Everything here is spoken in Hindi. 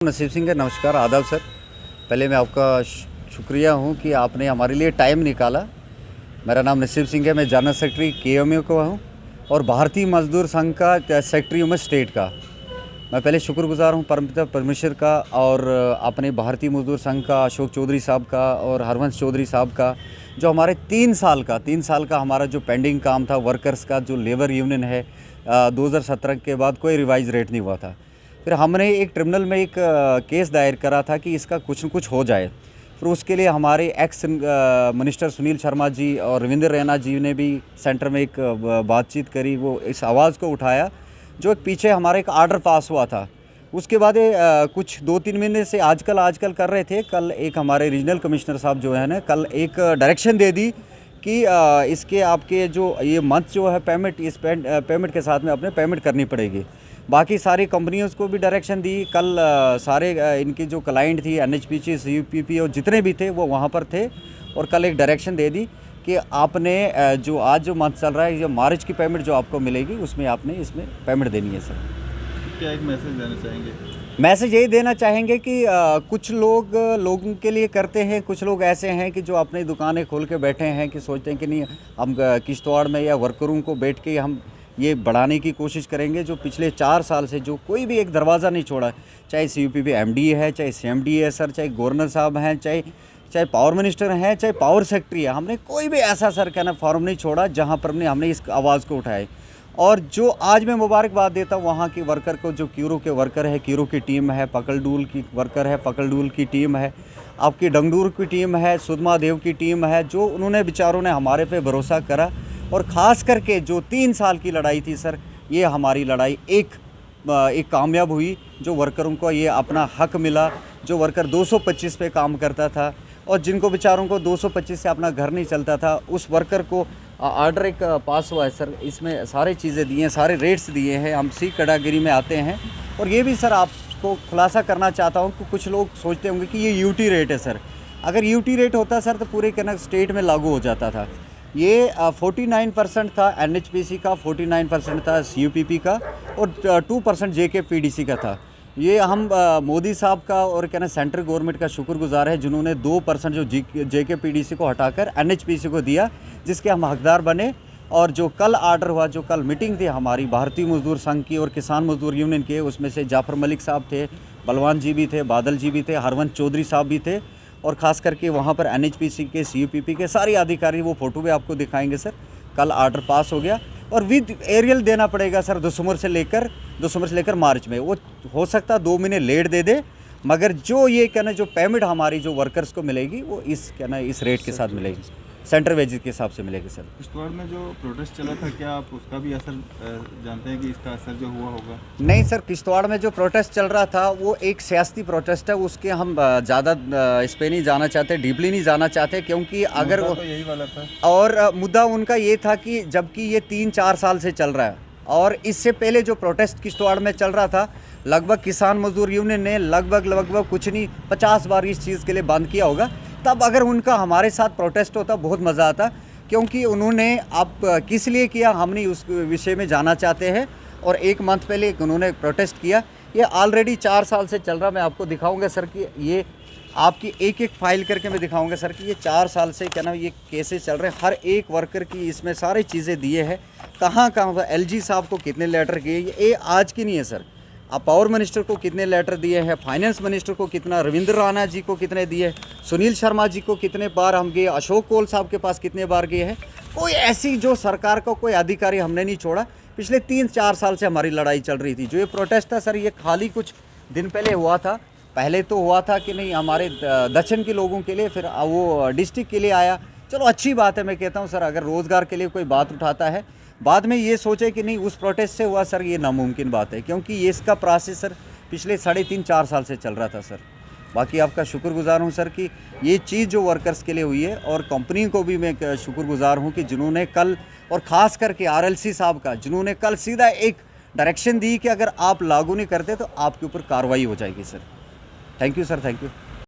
नसीब सिंह है। नमस्कार, आदाब सर। पहले मैं आपका शुक्रिया हूँ कि आपने हमारे लिए टाइम निकाला। मेरा नाम नसीब सिंह है, मैं जनरल सेक्रेटरी KMU का हूँ और भारतीय मजदूर संघ का सेक्रेटरी हूँ मैं स्टेट का। मैं पहले शुक्रगुजार हूँ परमपिता परमेश्वर का और अपने भारतीय मजदूर संघ का, अशोक चौधरी साहब का और हरवंश चौधरी साहब का, जो हमारे 3 साल का हमारा जो पेंडिंग काम था वर्कर्स का, जो लेबर यूनियन है 2017 के बाद कोई रिवाइज रेट नहीं हुआ था। फिर हमने एक ट्रिब्यूनल में एक केस दायर करा था कि इसका कुछ न कुछ हो जाए। फिर उसके लिए हमारे एक्स मिनिस्टर सुनील शर्मा जी और रविंद्र रैना जी ने भी सेंटर में एक बातचीत करी, वो इस आवाज़ को उठाया जो एक पीछे हमारा एक आर्डर पास हुआ था। उसके बाद कुछ 2-3 महीने से आजकल कर रहे थे। कल एक हमारे रीजनल कमिश्नर साहब जो है ना, कल एक डायरेक्शन दे दी कि इसके आपके जो ये मंथ जो है पेमेंट, इस पेमेंट के साथ में अपने पेमेंट करनी पड़ेगी। बाकी सारी कंपनियों को भी डायरेक्शन दी। कल सारे इनकी जो क्लाइंट थी NHPC, CUPP और जितने भी थे वो वहाँ पर थे और कल एक डायरेक्शन दे दी कि आपने जो आज जो मंथ चल रहा है, जो मार्च की पेमेंट जो आपको मिलेगी उसमें आपने इसमें पेमेंट देनी है सर। क्या एक मैसेज देना चाहेंगे? मैसेज यही देना चाहेंगे कि कुछ लोग लोगों के लिए करते हैं, कुछ लोग ऐसे हैं कि जो अपनी दुकानें खोल के बैठे हैं कि सोचते हैं कि नहीं हम किश्तवाड़ में या वर्करों को बैठ के हम ये बढ़ाने की कोशिश करेंगे। जो पिछले 4 साल से जो कोई भी एक दरवाज़ा नहीं छोड़ा, चाहे CUPP MD है, चाहे CMD है सर, चाहे गवर्नर साहब हैं, चाहे पावर मिनिस्टर हैं, चाहे पावर सेक्रेटरी है, हमने कोई भी ऐसा सर कहना फॉर्म नहीं छोड़ा जहाँ पर हमने इस आवाज़ को उठाए। और जो आज मैं मुबारकबाद देता हूँ वहाँ की वर्कर को, जो क्यूरो के वर्कर है, क्यूरो की टीम है, पकलडूल की वर्कर है, पकलडूल की टीम है, आपकी डंगडूर की टीम है, सुधमा देव की टीम है, जो उन्होंने बेचारों ने हमारे पे भरोसा करा। और ख़ास करके जो 3 साल की लड़ाई थी सर, ये हमारी लड़ाई एक कामयाब हुई। जो वर्करों को ये अपना हक मिला, जो वर्कर 225 पे काम करता था और जिनको बेचारों को 225 से अपना घर नहीं चलता था, उस वर्कर को आर्डर एक पास हुआ है सर। इसमें सारी चीज़ें दी हैं, सारे रेट्स दिए हैं। हम सी कैटेगरी में आते हैं। और ये भी सर आपको खुलासा करना चाहता हूँ कि कुछ लोग सोचते होंगे कि ये UT रेट है सर। अगर UT रेट होता सर तो पूरे कहना स्टेट में लागू हो जाता था। ये 49% था NHPC का, 49% था CUPP का और 2% JKPDC का था। ये हम मोदी साहब का और कहना सेंट्रल गवर्नमेंट का शुक्रगुजार है जिन्होंने 2% जो JKPDC को हटाकर NHPC को दिया, जिसके हम हकदार बने। और जो कल आर्डर हुआ, जो कल मीटिंग थी हमारी भारतीय मजदूर संघ की और किसान मजदूर यूनियन के, उसमें से जाफ़र मलिक साहब थे, बलवान जी भी थे, बादल जी भी थे, हरवंश चौधरी साहब भी थे और ख़ास करके वहाँ पर NHPC के, CUPP के सारे अधिकारी, वो फ़ोटो भी आपको दिखाएंगे सर। कल आर्डर पास हो गया और विद एरियल देना पड़ेगा सर दिसंबर से लेकर मार्च में। वो हो सकता 2 महीने लेट दे दे, मगर जो ये कहना जो पेमेंट हमारी जो वर्कर्स को मिलेगी वो इस कहना इस रेट के साथ मिलेगी, सेंटर वेजेस के हिसाब से मिलेगी सर। किश्तवाड़ में जो प्रोटेस्ट चला था, क्या आप उसका भी असर जानते हैं कि इसका असर जो हुआ होगा? नहीं सर, किश्तवाड़ में जो प्रोटेस्ट चल रहा था वो एक सियासी प्रोटेस्ट है। उसके हम ज़्यादा इस पर नहीं जाना चाहते, डीपली नहीं जाना चाहते, क्योंकि अगर तो यही वाला था और मुद्दा उनका ये था कि जबकि ये 3-4 साल से चल रहा है और इससे पहले जो प्रोटेस्ट किश्तवाड़ में चल रहा था, लगभग किसान मजदूर यूनियन ने लगभग कुछ नहीं 50 बार इस चीज़ के लिए बंद किया होगा। तब अगर उनका हमारे साथ प्रोटेस्ट होता बहुत मज़ा आता, क्योंकि उन्होंने अब किस लिए किया हम नहीं उस विषय में जाना चाहते हैं। और 1 मंथ पहले उन्होंने प्रोटेस्ट किया। ये ऑलरेडी 4 साल से चल रहा। मैं आपको दिखाऊंगा सर कि ये आपकी एक फाइल करके मैं दिखाऊंगा सर कि ये 4 साल से क्या ना ये केसेस चल रहे हैं। हर एक वर्कर की इसमें सारी चीज़ें दिए हैं, कहाँ LG साहब को कितने लेटर किए, ये आज की नहीं है सर। आप पावर मिनिस्टर को कितने लेटर दिए हैं, फाइनेंस मिनिस्टर को कितना, रविंद्र राणा जी को कितने दिए, सुनील शर्मा जी को कितने बार हम गए, अशोक कोल साहब के पास कितने बार गए हैं। कोई ऐसी जो सरकार का कोई अधिकारी हमने नहीं छोड़ा। पिछले 3-4 साल से हमारी लड़ाई चल रही थी। जो ये प्रोटेस्ट था सर, ये खाली कुछ दिन पहले हुआ था। पहले तो हुआ था कि नहीं हमारे दक्षिण के लोगों के लिए, फिर वो डिस्ट्रिक्ट के लिए आया। चलो अच्छी बात है, मैं कहता हूँ सर अगर रोज़गार के लिए कोई बात उठाता है, बाद में ये सोचे कि नहीं उस प्रोटेस्ट से हुआ सर, ये नामुमकिन बात है, क्योंकि ये इसका प्रोसेस सर पिछले 3.5-4 साल से चल रहा था सर। बाकी आपका शुक्रगुजार हूँ सर कि ये चीज़ जो वर्कर्स के लिए हुई है, और कंपनी को भी मैं शुक्रगुजार हूँ कि जिन्होंने कल, और ख़ास करके RLC साहब का, जिन्होंने कल सीधा एक डायरेक्शन दी कि अगर आप लागू नहीं करते तो आपके ऊपर कार्रवाई हो जाएगी sir. Thank you sir, thank you.